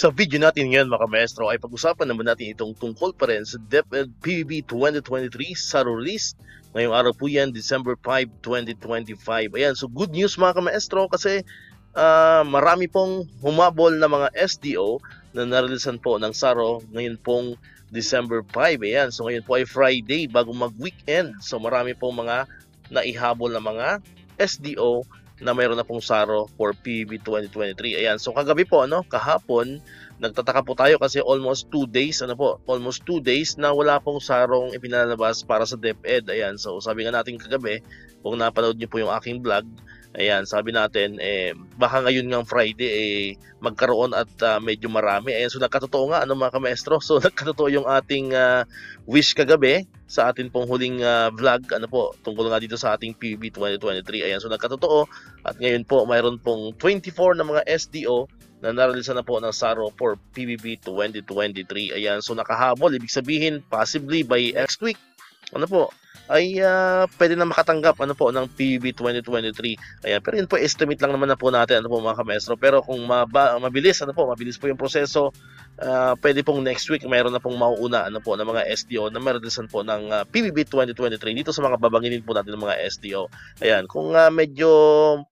Sa video natin ngayon mga maestro ay pag-usapan naman natin itong tungkol pa rin sa DepEd PBB 2023 sa release. Ngayong araw po yan, December 5, 2025. Ayan, so good news mga maestro kasi marami pong humabol na mga SDO na nareleasan po ng SARO ngayon pong December 5. Ayan, so ngayon po ay Friday bago mag-weekend. So marami pong mga naihabol na mga SDO na mayroon na pong SARO for PBB 2023. Ayan, so kagabi po, kahapon, nagtataka po tayo kasi almost 2 days, almost 2 days na wala pong SAROng ipinalabas para sa DepEd. Ayan, so sabi nga natin kagabi, kung napanood niyo po yung aking vlog, ayan, sabi natin, baka ngayon ng Friday, magkaroon at medyo marami. Ayan, so nagkatotoo nga, mga kamaestro? So nagkatotoo yung ating wish kagabi sa atin pong huling vlog, tungkol nga dito sa ating PBB 2023. Ayan, so nagkatotoo. At ngayon po, mayroon pong 24 na mga SDO na nareleasan na po ng SARO for PBB 2023. Ayan, so nakahabol. Ibig sabihin, possibly by next week, ay pwede na makatanggap ng PBB 2023. Ayan, pero yun po estimate lang naman na po natin mga kamaestro. Pero kung mabilis mabilis po yung proseso, pwede pong next week mayroon na pong mauuna ng mga SDO na mareleasan po ng PBB 2023 dito sa mga babanginin po natin ng mga SDO. Ayan, kung medyo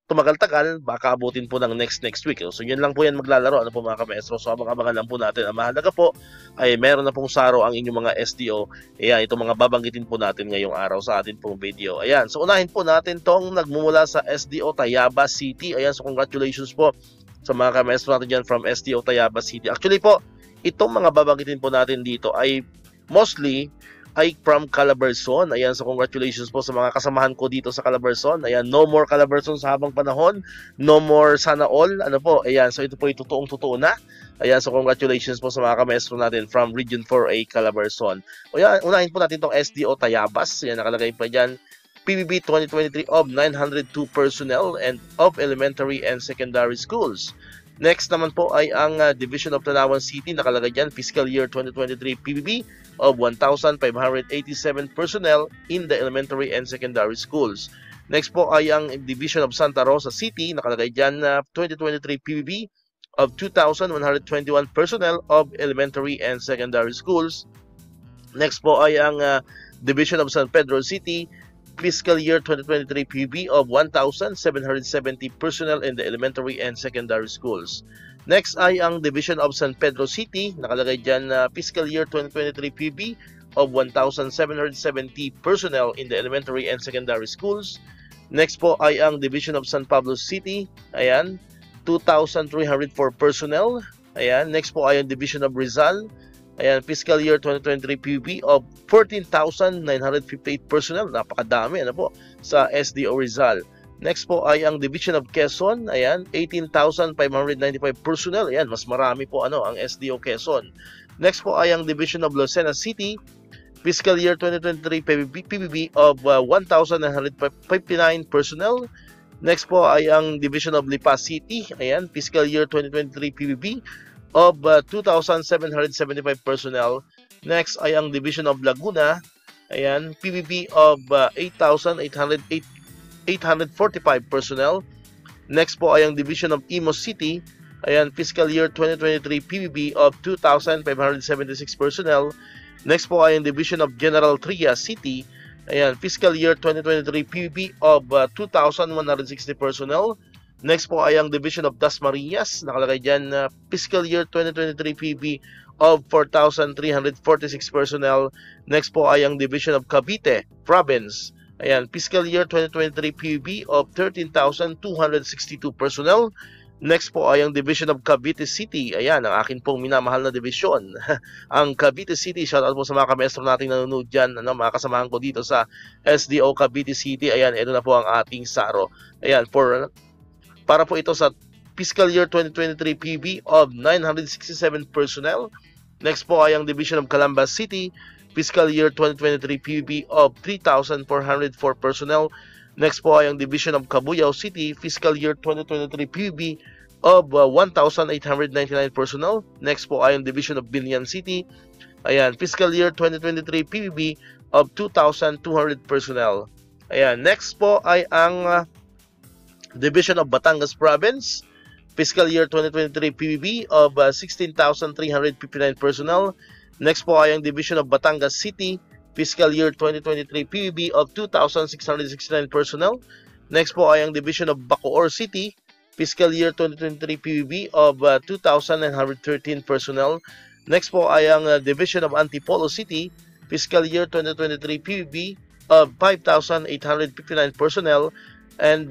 tumagal-tagal, baka abutin po ng next week. So yun lang po yan maglalaro mga kamaestro. So abang-abangan lang po natin. Ang mahalaga po ay meron na pong SARO ang inyong mga SDO. Ayan, itong mga babanggitin po natin ngayong araw sa atin pong video. Ayan, so unahin po natin tong nagmumula sa SDO Tayabas City. Ayan, so congratulations po sa mga kamaestro natin dyan from SDO Tayabas City. Actually po, itong mga babanggitin po natin dito ay mostly ay from Calabarzon. Ayan, so congratulations po sa mga kasamahan ko dito sa Calabarzon. Ayan, no more Calabarzon sa habang panahon. No more sana all. Ayan, so ito po yung totoong-totoo na. Ayan, so congratulations po sa mga kamaestro natin from Region 4A Calabarzon. Ayan, unahin po natin itong SDO Tayabas. Ayan, nakalagay pa dyan. PBB 2023 of 902 personnel and of elementary and secondary schools. Next naman po ay ang Division of Tanawan City, nakalagay dyan, fiscal year 2023 PBB of 1,587 personnel in the elementary and secondary schools. Next po ay ang Division of Santa Rosa City, nakalagay dyan 2023 PBB of 2,121 personnel of elementary and secondary schools. Next po ay ang Division of San Pedro City, fiscal year 2023 PBB of 1,770 personnel in the elementary and secondary schools. Next ay ang Division of San Pedro City, nakalagay dyan fiscal year 2023 PBB of 1,770 personnel in the elementary and secondary schools. Next po ay ang Division of San Pablo City, ayan, 2,304 personnel. Ayan, next po ay ang Division of Rizal, ayan, fiscal year 2023 PBB of 14,958 personnel. Napakadami sa SDO Rizal. Next po ay ang Division of Quezon, ayan, 18,595 personnel. Ayan, mas marami po ang SDO Quezon. Next po ay ang Division of Lucena City, fiscal year 2023 PBB of 1,959 personnel. Next po ay ang Division of Lipa City, ayan, fiscal year 2023 PBB of 2,775 personnel. Next ay ang Division of Laguna, ayan, PBB of 8,845 personnel. Next po ay ang Division of Imus City, ayan, fiscal year 2023 PBB of 2,576 personnel. Next po ay ang Division of General Trias City, ayan, fiscal year 2023 PBB of 2,160 personnel. Next po ay ang Division of Dasmariñas, nakalagay dyan fiscal year 2023 PBB of 4,346 personnel. Next po ay ang Division of Cavite Province, ayan, fiscal year 2023 PBB of 13,262 personnel. Next po ay ang Division of Cavite City, ayan, ang akin pong minamahal na division. Ang Cavite City, shoutout po sa mga kamestro nating nanonood dyan, mga kasamahan ko dito sa SDO Cavite City. Ayan, ito na po ang ating SARO. Ayan, para po ito sa fiscal year 2023 PB of 967 personnel. Next po ay ang Division of Calamba City, fiscal year 2023 PB of 3,404 personnel. Next po ay ang Division of Cabuyao City, fiscal year 2023 PB of 1,899 personnel. Next po ay ang Division of Bilian City, ayan, fiscal year 2023 PBB of 2,200 personnel. Ayan, next po ay ang Division of Batangas Province, Fiscal year 2023 PBB of 16,359 personnel. Next po ay ang Division of Batangas City, Fiscal year 2023 PBB of 2,669 personnel. Next po ay ang Division of Bacoor City, Fiscal year 2023 PBB of 2,913 personnel. Next po ay ang Division of Antipolo City, Fiscal year 2023 PBB of 5,859 personnel. And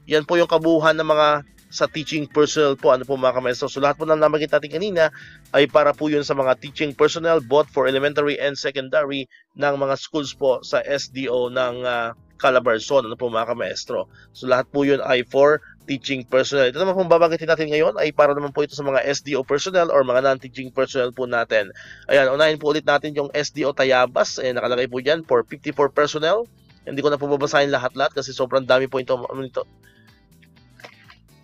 yan po yung kabuuhan ng mga sa teaching personnel po, ano po mga kamaestro. So lahat po na nabanggit natin kanina ay para po yun sa mga teaching personnel both for elementary and secondary ng mga schools po sa SDO ng Calabarzon, ano po mga kamaestro. So lahat po yun ay for teaching personnel. Ito naman pong babanggitin natin ngayon ay para naman po ito sa mga SDO personnel or mga non-teaching personnel po natin. Ayan, unahin po ulit natin yung SDO Tayabas. Nakalagay po dyan for 54 personnel. Hindi ko na po babasahin lahat-lahat kasi sobrang dami po ito.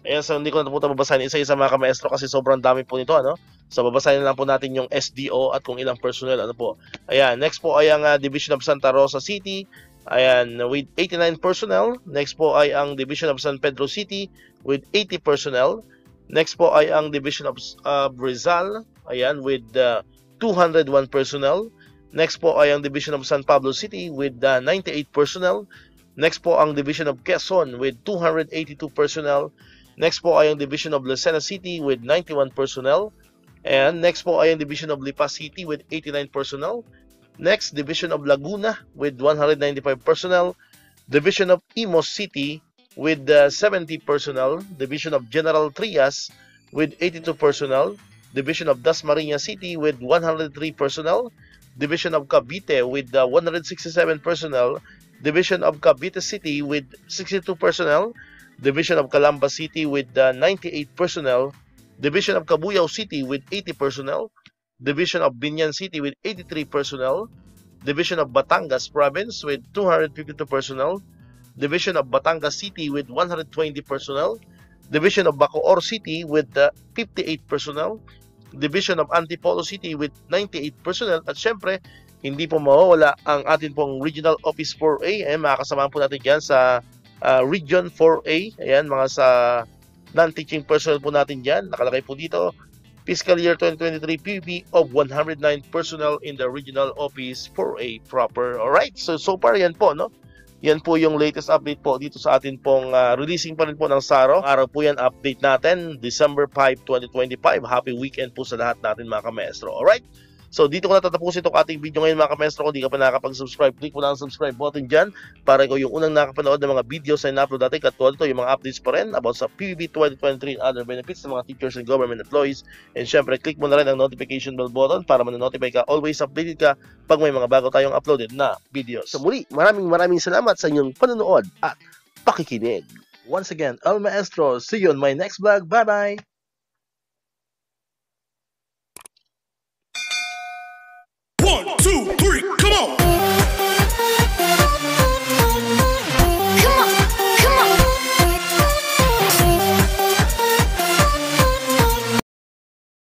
Ayan, so hindi ko na po babasahin isa-isa mga kamaestro kasi sobrang dami po nito, ano? So babasahin lang po natin yung SDO at kung ilang personnel, ano po. Ayan, next po ay ang Division of Santa Rosa City, ayan, with 89 personnel. Next po ay ang Division of San Pedro City with 80 personnel. Next po ay ang Division of Rizal, ayan, with 201 personnel. Next po ay ang Division of San Pablo City with 98 personnel. Next po ang Division of Quezon with 282 personnel. Next po ay ang Division of Lucena City with 91 personnel. And next po ay ang Division of Lipa City with 89 personnel. Next, Division of Laguna with 195 personnel. Division of Imus City with 70 personnel. Division of General Trias with 82 personnel. Division of Dasmariñas City with 103 personnel. Division of Cavite with 167 personnel. Division of Cavite City with 62 personnel. Division of Calamba City with 98 personnel. Division of Cabuyao City with 80 personnel. Division of Binyan City with 83 personnel. Division of Batangas Province with 252 personnel. Division of Batangas City with 120 personnel. Division of Bacoor City with 58 personnel. Division of Antipolo City with 98 personnel. At syempre, hindi po mawawala ang atin pong Regional Office 4A. Makakasamahan po natin dyan sa Region 4A. Ayan, mga sa non-teaching personnel po natin dyan. Nakalagay po dito, Fiscal year 2023 PBB of 109 personnel in the Regional Office 4A proper. Alright, so far yan po, no? Yan po yung latest update po dito sa atin pong releasing pa rin po ng SARO. Araw po yan, update natin, December 5, 2025. Happy weekend po sa lahat natin mga kamaestro. Alright? So dito ko natatapusin itong ating video ngayon mga kamaestro. Kung di ka pa nakakapag-subscribe, click mo lang ang subscribe button dyan para ikaw yung unang nakapanood ng mga videos na in-upload natin. Katulad ito, yung mga updates pa rin about sa PBB 2023 and other benefits ng mga teachers and government employees. And syempre, click mo na rin ang notification bell button para man-notify ka, always updated ka pag may mga bago tayong uploaded na videos. So muli, maraming salamat sa inyong panonood at pakikinig. Once again, El Maestro. See you on my next vlog. Bye-bye!